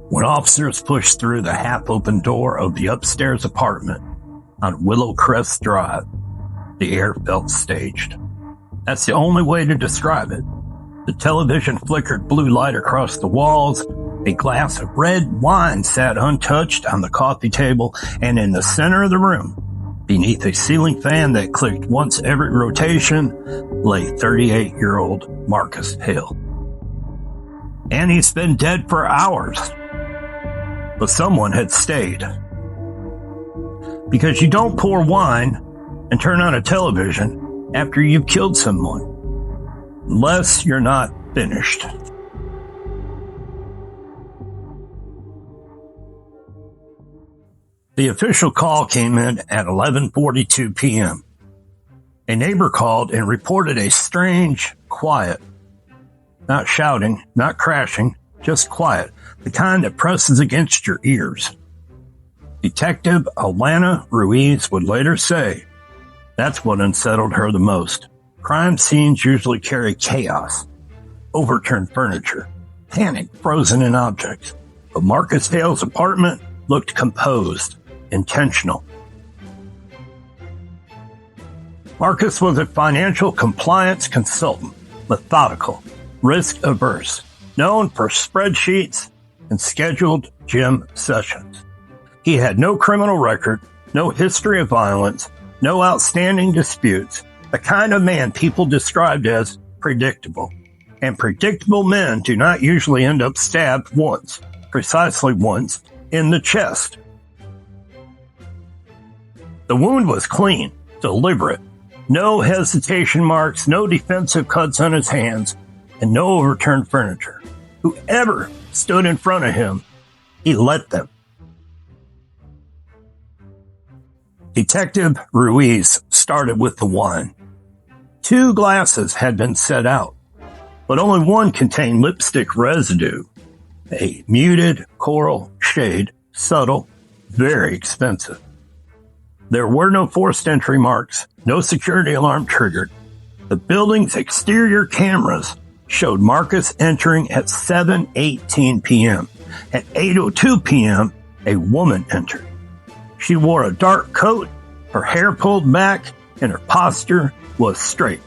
When officers pushed through the half-open door of the upstairs apartment on Willow Crest Drive, the air felt staged. That's the only way to describe it. The television flickered blue light across the walls. A glass of red wine sat untouched on the coffee table, and in the center of the room, beneath a ceiling fan that clicked once every rotation, lay 38-year-old Marcus Hale. And he's been dead for hours. But someone had stayed. Because you don't pour wine and turn on a television after you've killed someone, unless you're not finished. The official call came in at 11:42 p.m. A neighbor called and reported a strange, quiet, not shouting, not crashing, just quiet, the kind that presses against your ears. Detective Alana Ruiz would later say that's what unsettled her the most. Crime scenes usually carry chaos, overturned furniture, panic frozen in objects. But Marcus Hale's apartment looked composed, intentional. Marcus was a financial compliance consultant, methodical, risk-averse, known for spreadsheets and scheduled gym sessions. He had no criminal record, no history of violence, no outstanding disputes, the kind of man people described as predictable. And predictable men do not usually end up stabbed once, precisely once, in the chest. The wound was clean, deliberate. No hesitation marks, no defensive cuts on his hands, and no overturned furniture. Whoever stood in front of him, he let them. Detective Ruiz started with the wine. 2 glasses had been set out, but only one contained lipstick residue, a muted coral shade, subtle, very expensive. There were no forced entry marks, no security alarm triggered. The building's exterior cameras showed Marcus entering at 7:18 p.m. At 8:02 p.m., a woman entered. She wore a dark coat, her hair pulled back, and her posture was straight.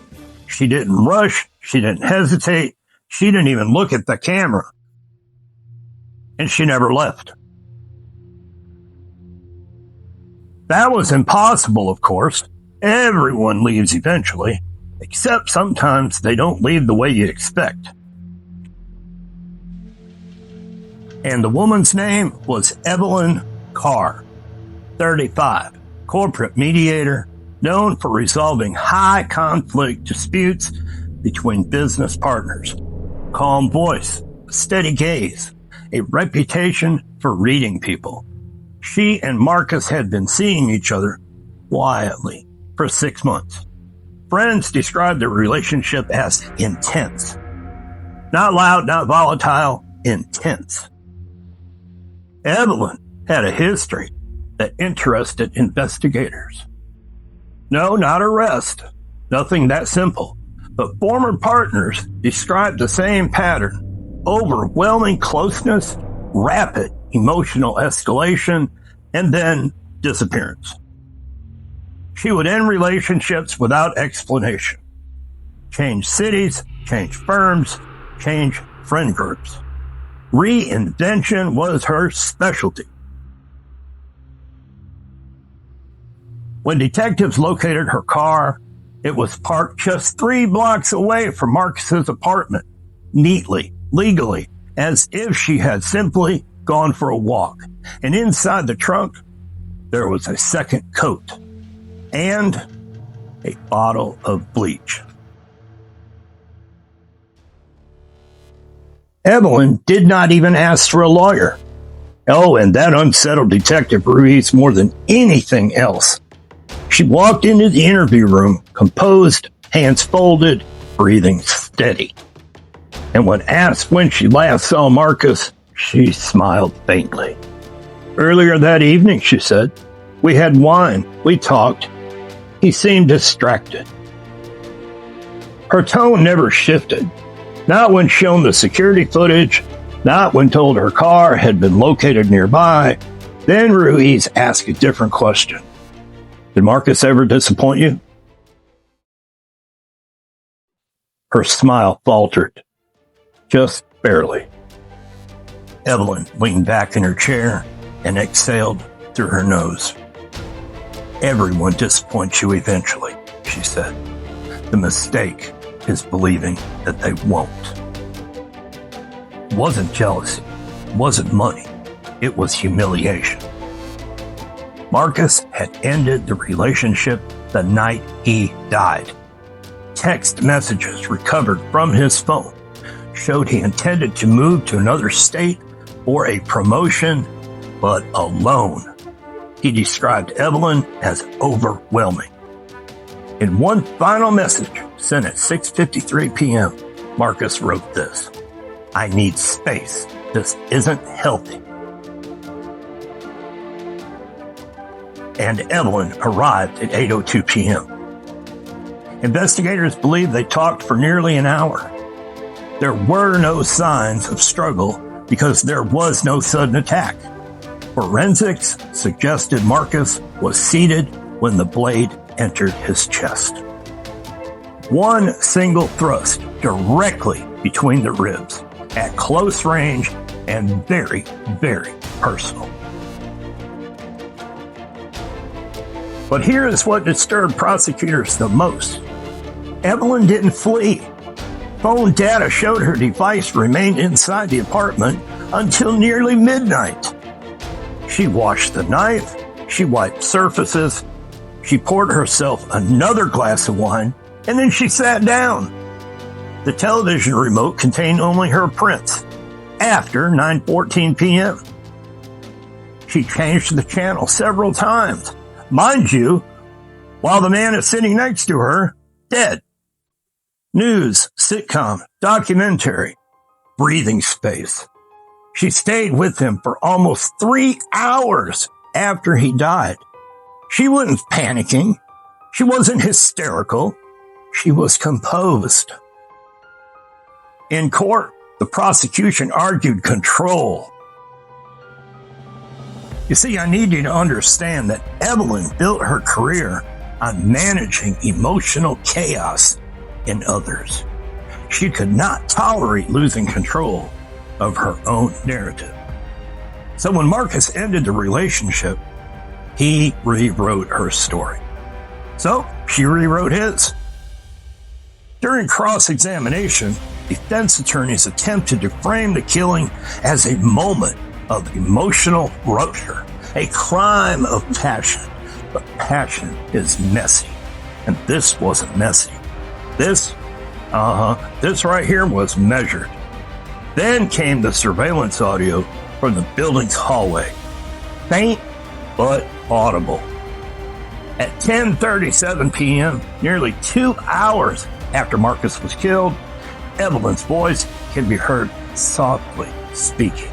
She didn't rush, she didn't hesitate, she didn't even look at the camera. And she never left. That was impossible, of course. Everyone leaves eventually, except sometimes they don't leave the way you expect. And the woman's name was Evelyn Carr, 35, corporate mediator, known for resolving high conflict disputes between business partners. Calm voice, steady gaze, a reputation for reading people. She and Marcus had been seeing each other quietly for 6 months. Friends described their relationship as intense. Not loud, not volatile, intense. Evelyn had a history that interested investigators. No, not arrest. Nothing that simple. But former partners described the same pattern. Overwhelming closeness, rapid emotional escalation, and then disappearance. She would end relationships without explanation. Change cities, change firms, change friend groups. Reinvention was her specialty. When detectives located her car, it was parked just 3 blocks away from Marcus's apartment, neatly, legally, as if she had simply gone for a walk. And inside the trunk, there was a second coat and a bottle of bleach. Evelyn did not even ask for a lawyer. Oh, and that unsettled Detective Ruiz more than anything else. She walked into the interview room, composed, hands folded, breathing steady. And when asked when she last saw Marcus, she smiled faintly. Earlier that evening, she said. We had wine. We talked. He seemed distracted. Her tone never shifted. Not when shown the security footage, Not when told her car had been located nearby. Then Ruiz asked a different question. Did Marcus ever disappoint you? Her smile faltered. Just barely. Evelyn leaned back in her chair and exhaled through her nose. Everyone disappoints you eventually, she said. The mistake is believing that they won't. It wasn't jealousy. It wasn't money. It was humiliation. Marcus had ended the relationship the night he died. Text messages recovered from his phone showed he intended to move to another state for a promotion, but alone. He described Evelyn as overwhelming. In one final message sent at 6:53 p.m., Marcus wrote this: I need space. This isn't healthy. And Evelyn arrived at 8:02 p.m. Investigators believe they talked for nearly an hour. There were no signs of struggle because there was no sudden attack. Forensics suggested Marcus was seated when the blade entered his chest. One single thrust directly between the ribs, at close range and very, very personal. But here is what disturbed prosecutors the most. Evelyn didn't flee. Phone data showed her device remained inside the apartment until nearly midnight. She washed the knife, she wiped surfaces, she poured herself another glass of wine, and then she sat down. The television remote contained only her prints after 9:14 p.m. She changed the channel several times. Mind you, while the man is sitting next to her, dead. News, sitcom, documentary, breathing space. She stayed with him for almost 3 hours after he died. She wasn't panicking. She wasn't hysterical. She was composed. In court, the prosecution argued control. You see, I need you to understand that Evelyn built her career on managing emotional chaos in others. She could not tolerate losing control of her own narrative. So when Marcus ended the relationship, he rewrote her story. So she rewrote his. During cross-examination, defense attorneys attempted to frame the killing as a moment of emotional rupture, a crime of passion. But passion is messy, and this wasn't messy. This right here was measured. Then came the surveillance audio from the building's hallway. Faint, but audible. At 10:37 p.m., nearly 2 hours after Marcus was killed, Evelyn's voice can be heard softly speaking.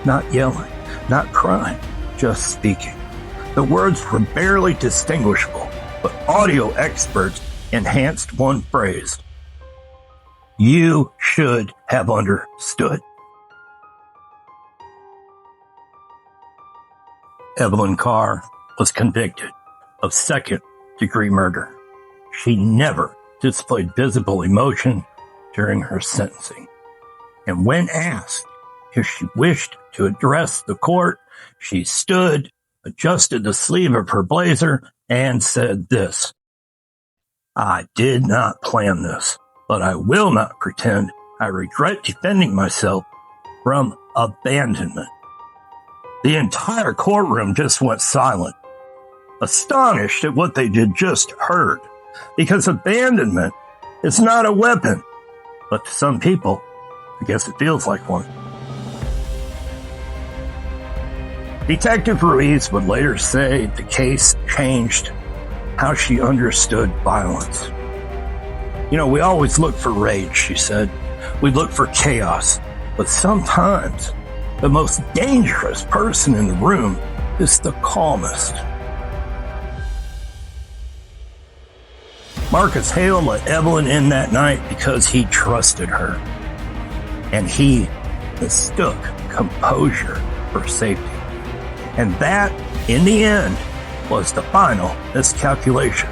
Not yelling, not crying, just speaking. The words were barely distinguishable, but audio experts enhanced one phrase. You should have understood. Evelyn Carr was convicted of second-degree murder. She never displayed visible emotion during her sentencing. And when asked if she wished to address the court, she stood, adjusted the sleeve of her blazer, and said this: I did not plan this, but I will not pretend I regret defending myself from abandonment. The entire courtroom just went silent, astonished at what they had just heard, because abandonment is not a weapon, but to some people, I guess it feels like one. Detective Ruiz would later say the case changed how she understood violence. You know, we always look for rage, she said. We look for chaos. But sometimes the most dangerous person in the room is the calmest. Marcus Hale let Evelyn in that night because he trusted her. And he mistook composure for safety. And that, in the end, was the final miscalculation.